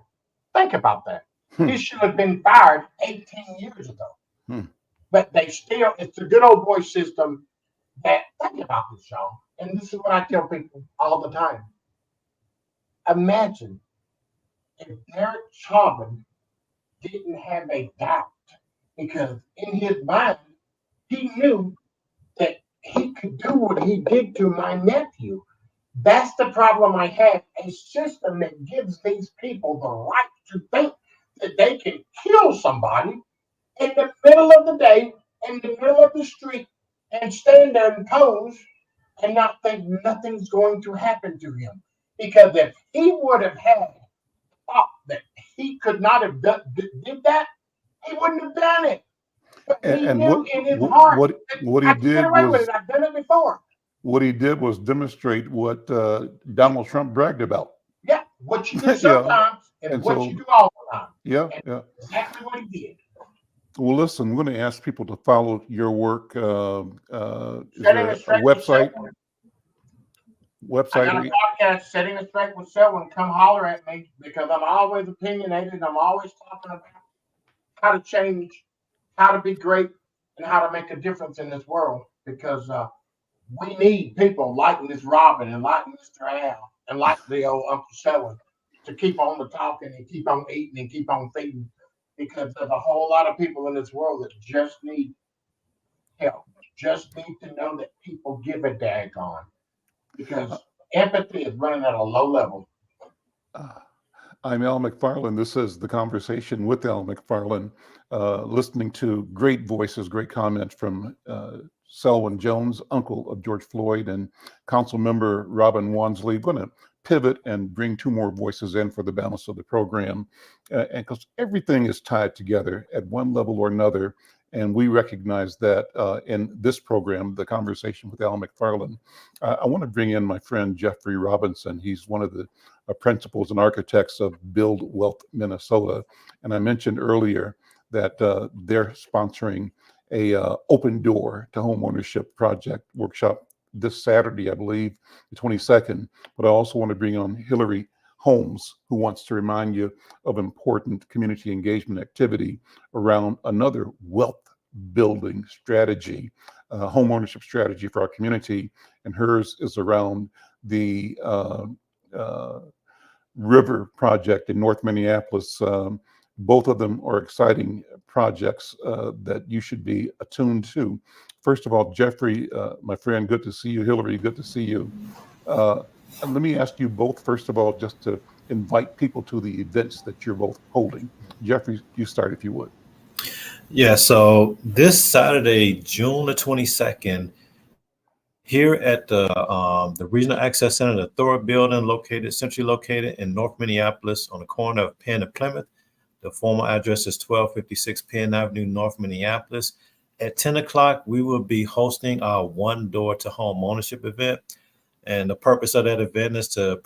Think about that. He should have been fired 18 years ago. But they still, it's the good old boy system that, think about this, y'all. And this is what I tell people all the time. Imagine if Derek Chauvin didn't have a doubt, because in his mind, he knew that he could do what he did to my nephew. That's the problem I have. A system that gives these people the right to think that they can kill somebody in the middle of the day, in the middle of the street, and stand there and pose and not think nothing's going to happen to him. Because if he would have had thought that he could not have did that, he wouldn't have done it. But he knew in his heart what he did was, I've done it before. What he did was demonstrate what Donald Trump bragged about. Yeah, what you do sometimes and what you do all the time. Yeah, exactly what he did. Well, listen, I'm going to ask people to follow your work. Is there a website? I got a podcast, Setting It Straight with Selwyn. Come holler at me, because I'm always opinionated. I'm always talking about how to change, how to be great, and how to make a difference in this world. Because we need people like Miss Robin and like Mr. Al and like the old Uncle Selwyn to keep on the talking and keep on eating and keep on feeding. Because there's a whole lot of people in this world that just need help, just need to know that people give a daggone. Because empathy is running at a low level. I'm Al McFarlane. This is the Conversation with Al McFarlane. Listening to great voices, great comments from Selwyn Jones, uncle of George Floyd, and Council Member Robin Wonsley. I'm going to pivot and bring two more voices in for the balance of the program, and because everything is tied together at one level or another, and we recognize that in this program, the Conversation with Al McFarlane. I want to bring in my friend Jeffrey Robinson. He's one of the principals and architects of Build Wealth Minnesota, and I mentioned earlier that they're sponsoring a open door to home ownership project workshop this Saturday, I believe, the 22nd. But I also want to bring on Hillary Holmes, who wants to remind you of important community engagement activity around another wealth building strategy, home ownership strategy for our community. And hers is around the River Project in North Minneapolis. Both of them are exciting projects that you should be attuned to. First of all, Jeffrey, my friend, good to see you. Hillary, good to see you. Let me ask you both, first of all, just to invite people to the events that you're both holding. Jeffrey, you start if you would. Yeah, so this Saturday, June the 22nd, here at the Regional Access Center, the Thor Building, centrally located in North Minneapolis on the corner of Penn and Plymouth. The former address is 1256 Penn Avenue, North Minneapolis. At 10 o'clock, we will be hosting our One Door to Home Ownership event. And the purpose of that event is to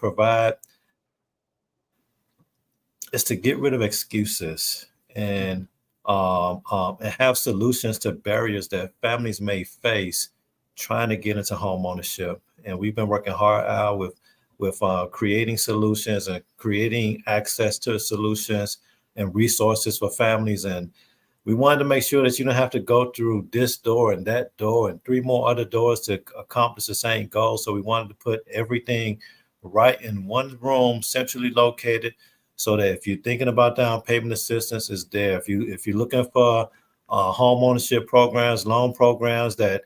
get rid of excuses and have solutions to barriers that families may face trying to get into home ownership. And we've been working hard out with creating solutions and creating access to solutions and resources for families. And we wanted to make sure that you don't have to go through this door and that door and 3 more other doors to accomplish the same goal. So we wanted to put everything right in one room, centrally located, so that if you're thinking about down payment assistance, is there. If you're looking for home ownership programs, loan programs that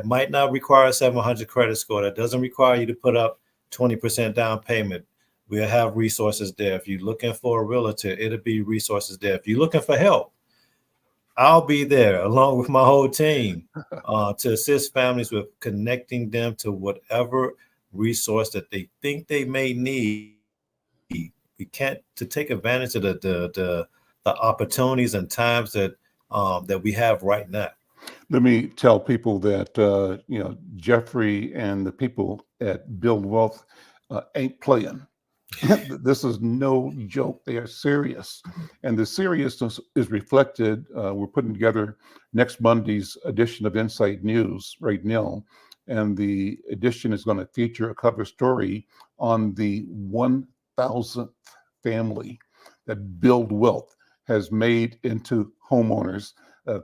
might not require a 700 credit score, that doesn't require you to put up 20% down payment, we'll have resources there. If you're looking for a realtor, it'll be resources there. If you're looking for help, I'll be there along with my whole team to assist families with connecting them to whatever resource that they think they may need. We can't to take advantage of the opportunities and times that we have right now. Let me tell people that Jeffrey and the people at Build Wealth ain't playing. This is no joke. They are serious, and the seriousness is reflected. We're putting together next Monday's edition of Insight News right now, and the edition is going to feature a cover story on the 1,000th family that Build Wealth has made into homeowners.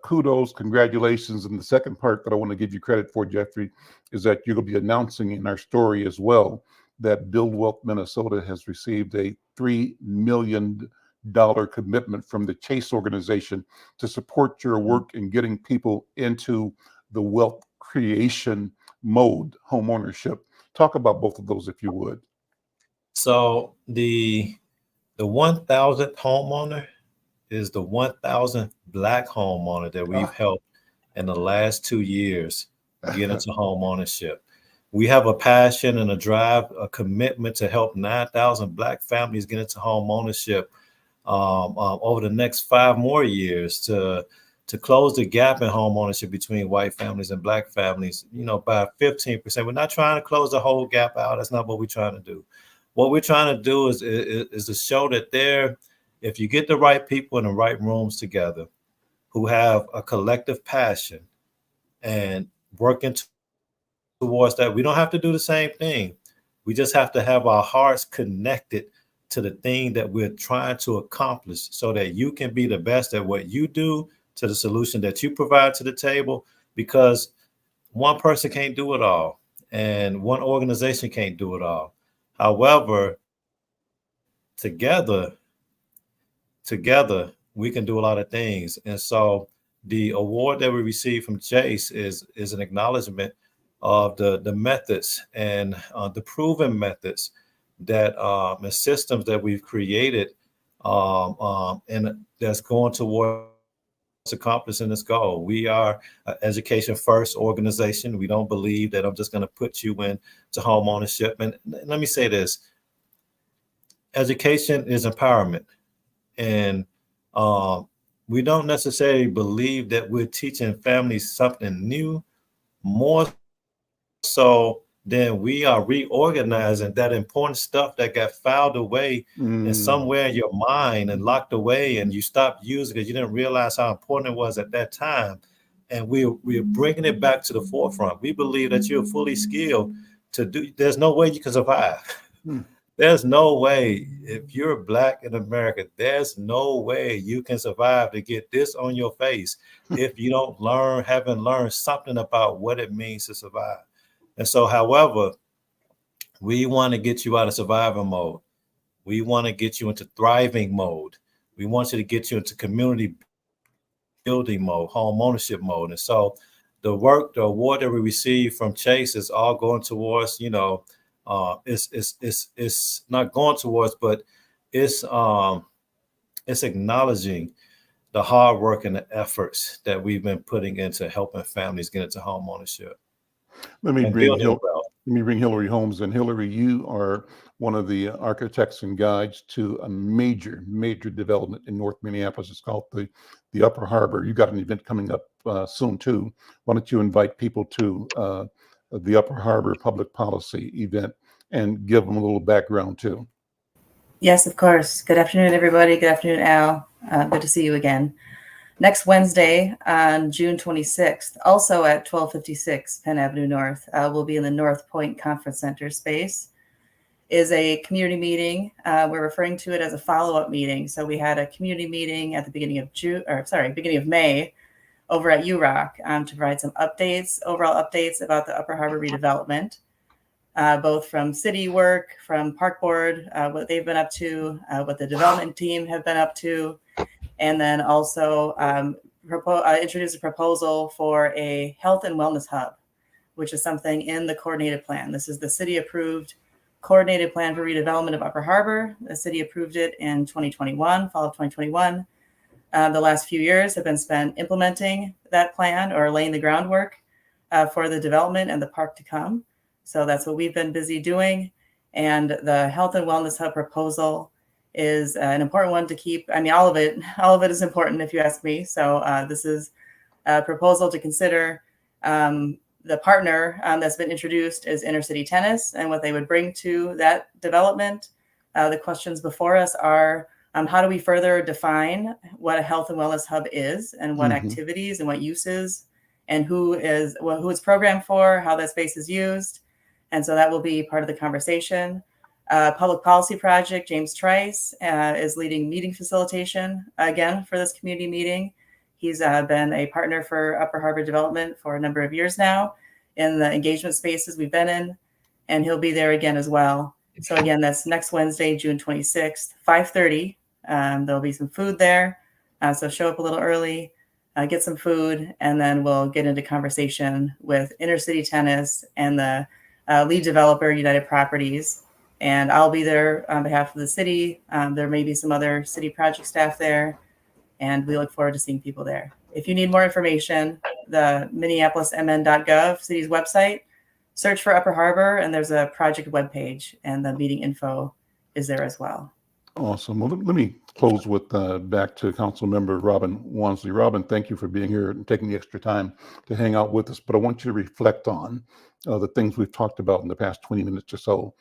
Kudos, congratulations. And the second part that I want to give you credit for, Jeffrey, is that you're going to be announcing in our story as well that Build Wealth Minnesota has received a $3 million commitment from the Chase organization to support your work in getting people into the wealth creation mode, home ownership. Talk about both of those if you would. So the 1,000th homeowner is the 1,000th Black homeowner that we've helped in the last 2 years get into home ownership. We have a passion and a drive, a commitment to help 9,000 Black families get into home ownership over the next 5 more years to close the gap in home ownership between white families and Black families, by 15%. We're not trying to close the whole gap out. That's not what we're trying to do. What we're trying to do is to show that if you get the right people in the right rooms together who have a collective passion and working towards that, we don't have to do the same thing. We just have to have our hearts connected to the thing that we're trying to accomplish so that you can be the best at what you do, to the solution that you provide to the table, because one person can't do it all and one organization can't do it all. However, together, we can do a lot of things. And so the award that we received from Chase is an acknowledgement of the methods and the proven methods that and systems that we've created and that's going towards accomplishing this goal. We are an education first organization. We don't believe that I'm just going to put you into home ownership. And let me say this, education is empowerment. And we don't necessarily believe that we're teaching families something new, more so than we are reorganizing that important stuff that got filed away in somewhere in your mind and locked away, and you stopped using it. You didn't realize how important it was at that time. And we're bringing it back to the forefront. We believe that you're fully skilled to do. There's no way you can survive. There's no way, if you're Black in America, there's no way you can survive to get this on your face if you haven't learned something about what it means to survive. And so, however, we want to get you out of survival mode. We want to get you into thriving mode. We want you to get you into community building mode, home ownership mode. And so the award that we received from Chase is all going towards, It's not going towards, but it's acknowledging the hard work and the efforts that we've been putting into helping families get into home ownership. Let me And bring building wealth. Let me bring Hillary Holmes in. Hillary, you are one of the architects and guides to a major development in North Minneapolis. It's called the Upper Harbor. You got an event coming up soon too. Why don't you invite people to the Upper Harbor Public Policy event and give them a little background too? Yes, of course. Good afternoon, everybody. Good afternoon, Al. Good to see you again. Next Wednesday on June 26th, also at 1256 Penn Avenue North, we'll be in the North Point Conference Center space, is a community meeting. We're referring to it as a follow-up meeting. So we had a community meeting at the beginning of May over at UROC to provide some overall updates about the Upper Harbor redevelopment, both from city work, from Park Board, what they've been up to, what the development team have been up to, and then also introduce a proposal for a health and wellness hub, which is something in the coordinated plan. This is the city-approved coordinated plan for redevelopment of Upper Harbor. The city approved it in 2021, fall of 2021. The last few years have been spent implementing that plan or laying the groundwork for the development and the park to come. So that's what we've been busy doing. And the health and wellness hub proposal is an important one to keep. I mean, all of it is important if you ask me. So this is a proposal to consider. The partner that's been introduced is Intercity Tennis and what they would bring to that development. The questions before us are, how do we further define what a health and wellness hub is and what activities and what uses and who it's programmed for, how that space is used. And so that will be part of the conversation. Public policy project, James Trice is leading meeting facilitation again for this community meeting. He's been a partner for Upper Harbor Development for a number of years now in the engagement spaces we've been in, and he'll be there again as well. So again, that's next Wednesday, June 26th, 5:30. There'll be some food there. So show up a little early, get some food, and then we'll get into conversation with Intercity Tennis and the lead developer, United Properties. And I'll be there on behalf of the city. There may be some other city project staff there, and we look forward to seeing people there. If you need more information, the minneapolismn.gov, city's website, search for Upper Harbor, and there's a project webpage, and the meeting info is there as well. Awesome. Well, let me close with back to Council Member Robin Wonsley. Robin, thank you for being here and taking the extra time to hang out with us. But I want you to reflect on the things we've talked about in the past 20 minutes or so.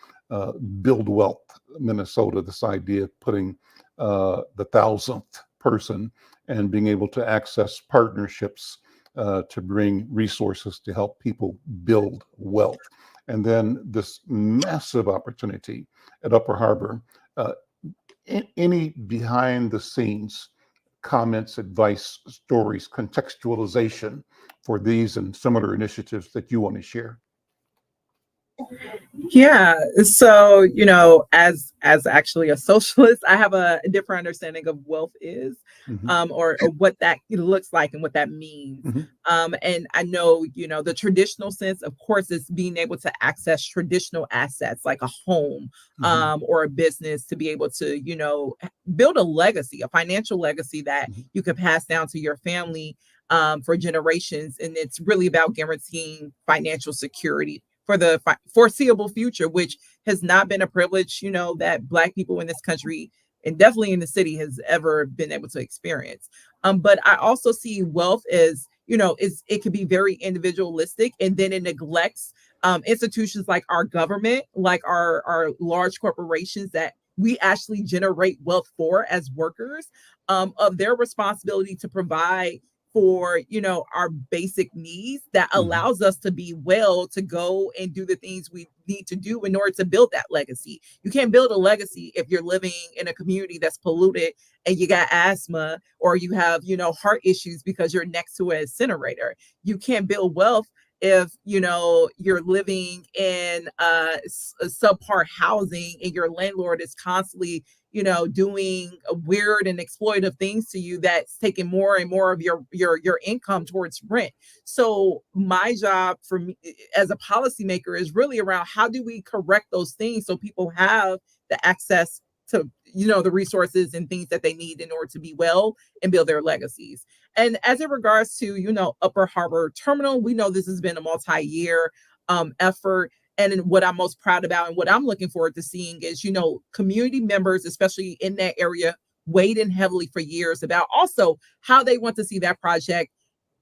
Build Wealth, Minnesota, this idea of putting the 1,000th person and being able to access partnerships to bring resources to help people build wealth. And then this massive opportunity at Upper Harbor. Any behind the scenes comments, advice, stories, contextualization for these and similar initiatives that you want to share? Yeah. So, as actually a socialist, I have a different understanding of wealth is, or what that looks like and what that means. And I know, the traditional sense, of course, is being able to access traditional assets like a home, or a business to be able to, build a legacy, a financial legacy that you could pass down to your family for generations. And it's really about guaranteeing financial security for the foreseeable future, which has not been a privilege, that Black people in this country and definitely in the city has ever been able to experience. But I also see wealth as, it can be very individualistic, and then it neglects institutions like our government, like our large corporations that we actually generate wealth for as workers, of their responsibility to provide for, our basic needs that allows us to be well, to go and do the things we need to do in order to build that legacy. You can't build a legacy if you're living in a community that's polluted and you got asthma, or you have, heart issues because you're next to an incinerator. You can't build wealth if you're living in subpar housing and your landlord is constantly doing weird and exploitive things to you, that's taking more and more of your income towards rent. So my job for me as a policymaker is really around how do we correct those things so people have the access to the resources and things that they need in order to be well and build their legacies. And as it regards to Upper Harbor Terminal, we know this has been a multi-year effort. And what I'm most proud about and what I'm looking forward to seeing is, community members, especially in that area, weighed in heavily for years about also how they want to see that project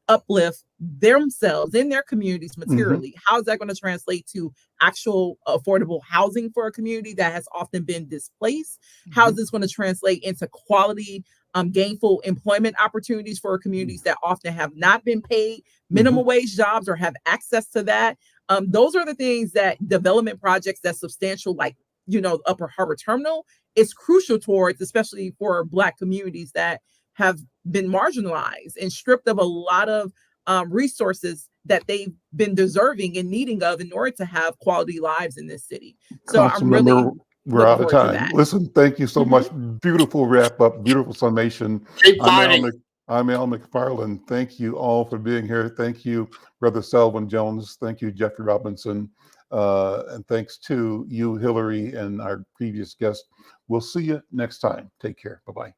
uplift themselves in their communities materially. How is that going to translate to actual affordable housing for a community that has often been displaced? How is this going to translate into quality, gainful employment opportunities for communities that often have not been paid minimum wage jobs or have access to that? Those are the things that development projects that's substantial, like, Upper Harbor Terminal, is crucial towards, especially for Black communities that have been marginalized and stripped of a lot of resources that they've been deserving and needing of in order to have quality lives in this city. So I'm really we're out of time. Listen, thank you so much. Beautiful wrap up, beautiful summation. I'm Al McFarlane. Thank you all for being here. Thank you, Brother Selwyn Jones. Thank you, Jeffrey Robinson. And thanks to you, Hillary, and our previous guest. We'll see you next time. Take care. Bye-bye.